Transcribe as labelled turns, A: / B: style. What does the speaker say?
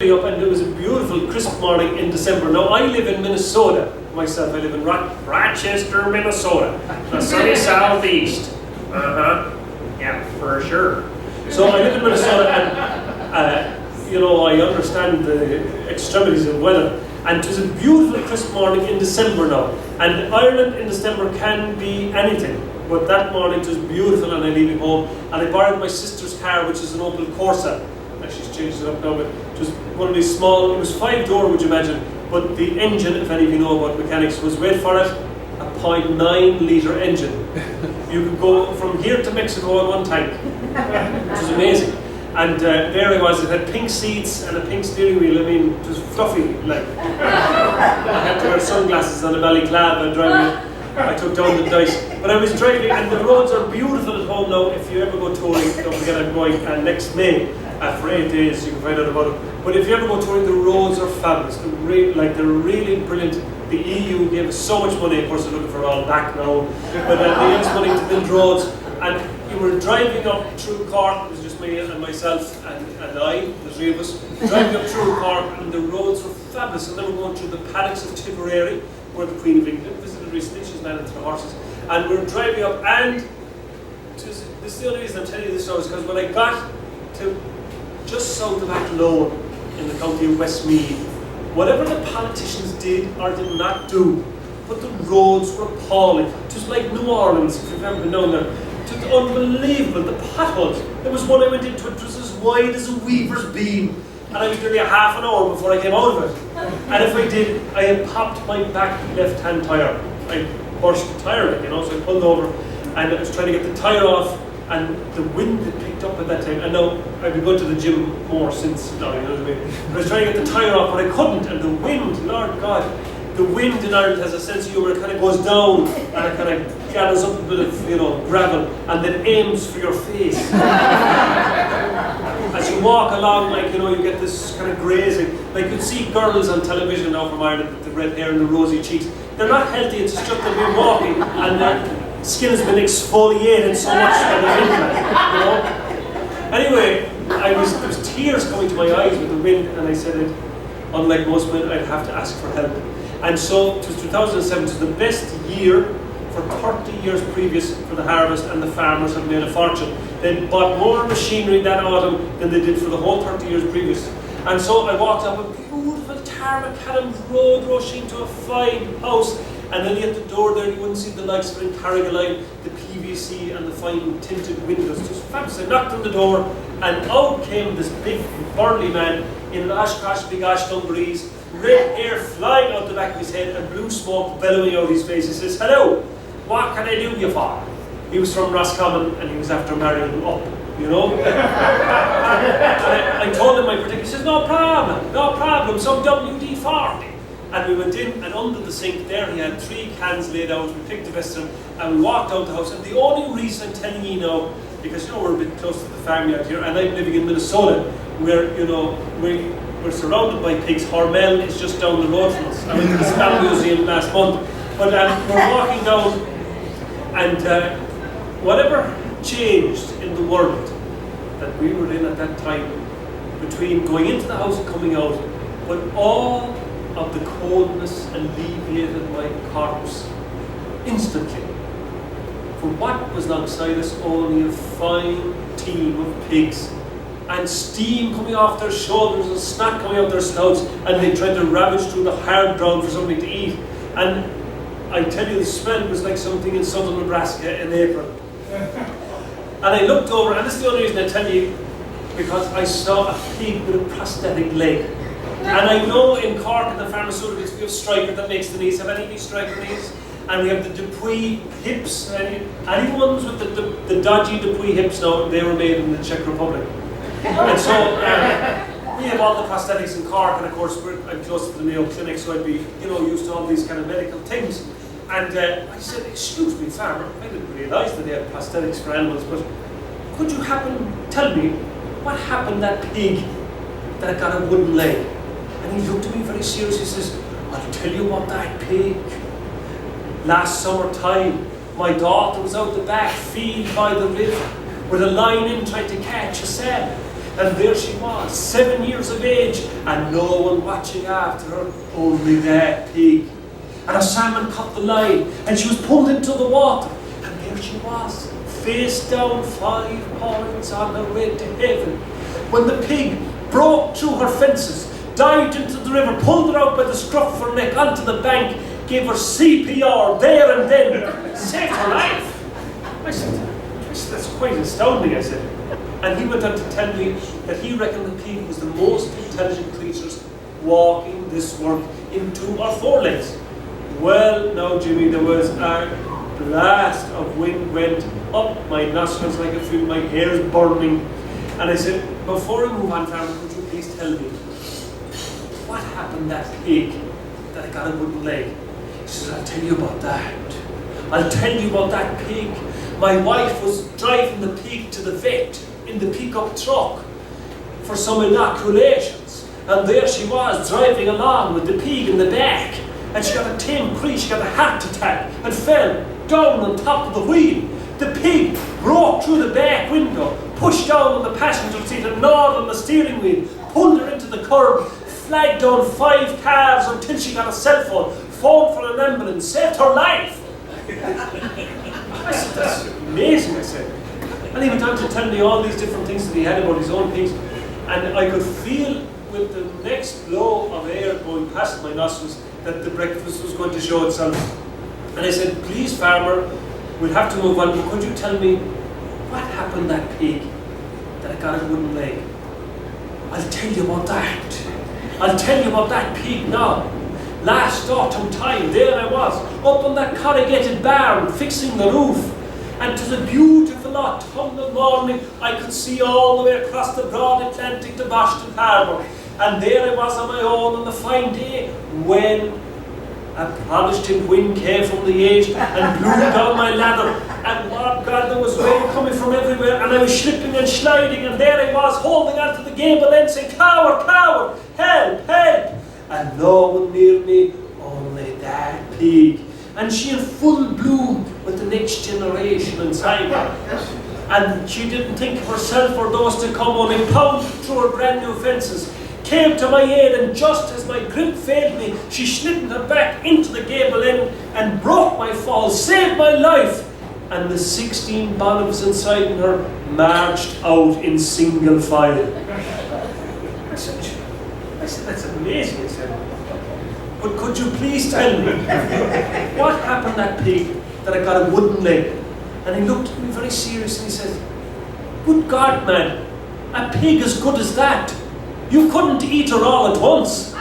A: Up, and it was a beautiful crisp morning in December. Now I live in Minnesota myself. I live in Rochester, Minnesota, the sunny southeast. Yeah, for sure. So I live in Minnesota, and I understand the extremities of weather. And it was a beautiful crisp morning in December now. And Ireland in December can be anything, but that morning it was beautiful, and I leaving home. And I borrowed my sister's car, which is an Opel Corsa. She's changed it up now, but it was one of these small, it was 5-door, would you imagine, but the engine, if any of you know about mechanics, was, wait for it, a 0.9 litre engine. You could go from here to Mexico on one tank, which was amazing. And there I was, it had pink seats and a pink steering wheel. I mean, it was fluffy, like. I had to wear sunglasses on a ballyclad and driving. I took down the dice. But I was driving, and the roads are beautiful at home now. If you ever go touring, don't forget I'm going next May. For 8 days, you can find out about it. But if you ever go touring, the roads are fabulous. They're really brilliant. The EU gave us so much money. Of course, they're looking for all back now. But they gave us money to build roads. And we were driving up through Cork. It was just me and myself and I, the three of us, driving up through Cork, and the roads were fabulous. And then we were going through the paddocks of Tipperary, where the Queen of England visited recently. She's managed to the horses. And we were driving up, and this is the only reason I'm telling you this story, is because when I got to just south of Athlone in the county of Westmeath, whatever the politicians did or did not do, but the roads were appalling. Just like New Orleans, if you've ever been down there. It was unbelievable, the potholes. There was one I went into, it was as wide as a weaver's beam, and I was nearly a half an hour before I came out of it. And if I did, I had popped my back left-hand tyre. I burst the tyre, so I pulled over, and I was trying to get the tyre off, and the wind had picked up at that time. And now I've been going to the gym more since now, you know what I mean? But I was trying to get the tyre off, but I couldn't, and the wind, Lord God, the wind in Ireland has a sense of humour. It kind of goes down, and it kind of gathers up a bit of, gravel, and then aims for your face. As you walk along, you get this kind of grazing. Like you'd see girls on television now from Ireland with the red hair and the rosy cheeks. They're not healthy, it's just that they're walking, and their skin has been exfoliated so much by the wind, Anyway, there was tears coming to my eyes with the wind, and I said it, unlike most men, I'd have to ask for help. And so it was 2007, it was the best year for 30 years previous for the harvest, and the farmers have made a fortune. They bought more machinery that autumn than they did for the whole 30 years previous. And so I walked up a beautiful Tarmacadam road rushing to a fine house, and then at the door there you wouldn't see the likes of it in Carrigaline, the PVC and the fine tinted windows. Just fabulous. I knocked on the door, and out came this big burly man in an Oshkosh bigosh dungarees, red hair flying out the back of his head and blue smoke bellowing out his face. He says, "Hello, what can I do you for?" He was from Roscommon, and he was after marrying up, I told him my particular. He says, no problem, some WD-40. And we went in, and under the sink there he had 3 cans laid out. We picked the best of them, and we walked out the house. And the only reason I'm telling you now, because we're a bit close to the farmyard here, and I'm living in Minnesota, where we're surrounded by pigs. Hormel is just down the road from us. I went to the Spam Museum last month. But we're walking down, and whatever changed in the world that we were in at that time, between going into the house and coming out, but all of the coldness alleviated my corpse instantly. For what was alongside us? Only a fine team of pigs, and steam coming off their shoulders and snot coming out their snouts, and they tried to ravage through the hard ground for something to eat. And I tell you, the smell was like something in southern Nebraska in April. And I looked over, and this is the only reason I tell you, because I saw a pig with a prosthetic leg. And I know in Cork in the pharmaceuticals we have Stryker that makes the knees. Have any of you Stryker knees? And we have the Dupuy hips. Any ones with the dodgy Dupuy hips now, they were made in the Czech Republic. And so we have all the prosthetics in Cork, and of course I'm close to the Mayo Clinic, so I'd be used to all these kind of medical things. And I said, "Excuse me, farmer, I didn't realise that they had prosthetics for animals, but could you tell me what happened to that pig that got a wooden leg?" And he looked at me very seriously. He says, "I'll tell you what, that pig, last summertime, my daughter was out the back field by the river with a line in trying to catch a salmon. And there she was, 7 years of age, and no one watching after her, only that pig. And a salmon caught the line, and she was pulled into the water. And there she was, face down 5 points on her way to heaven. When the pig broke through her fences, dived into the river, pulled her out by the scruff of her neck onto the bank, gave her CPR there and then, saved her life. I said, that's quite astounding, I said. And he went on to tell me that he reckoned the pig was the most intelligent creatures walking this world in 2 or 4 legs. Well, now, Jimmy, there was a blast of wind went up my nostrils, I could feel my hair burning. And I said, before I move on, Farmer, could you please tell me what happened that pig that I got a wooden leg? He said, I'll tell you about that. I'll tell you about that pig. My wife was driving the pig to the vet in the pickup truck for some inoculations. And there she was, driving along with the pig in the back. And she got a tame crease, she got a heart attack and fell down on top of the wheel. The pig broke through the back window, pushed down on the passenger seat and gnawed on the steering wheel, pulled her into the curb, flagged down 5 cars until she got a cell phone, phoned for an ambulance, saved her life. I said, that's amazing, I said. And he went on to tell me all these different things that he had about his own pigs. And I could feel with the next blow of air going past my nostrils that the breakfast was going to show itself. And I said, please, Farmer, we'll have to move on, but could you tell me what happened to that pig that I got a wooden leg? I'll tell you about that. I'll tell you about that pig now. Last autumn time, there I was, up on that corrugated barn, fixing the roof. And to the beautiful autumnal morning, I could see all the way across the broad Atlantic to Boston Harbour. And there I was on my own on the fine day, when a Protestant wind came from the east and blew down my ladder. And Lord God, there was rain coming from everywhere, and I was slipping and sliding, and there I was, holding onto the gable end, saying, coward, coward, help, help. And no one near me, only that pig. And she in full bloom with the next generation inside her. And she didn't think of herself or those to come, only pounded through her brand new fences, came to my aid, and just as my grip failed me, she slid her back into the gable end and broke my fall, saved my life. And the 16 bonnets inside her marched out in single file. I said, that's amazing, I said. But could you please tell me what happened to that pig that I got a wooden leg? And he looked at me very serious and he said, good God, man, a pig as good as that, you couldn't eat her all at once.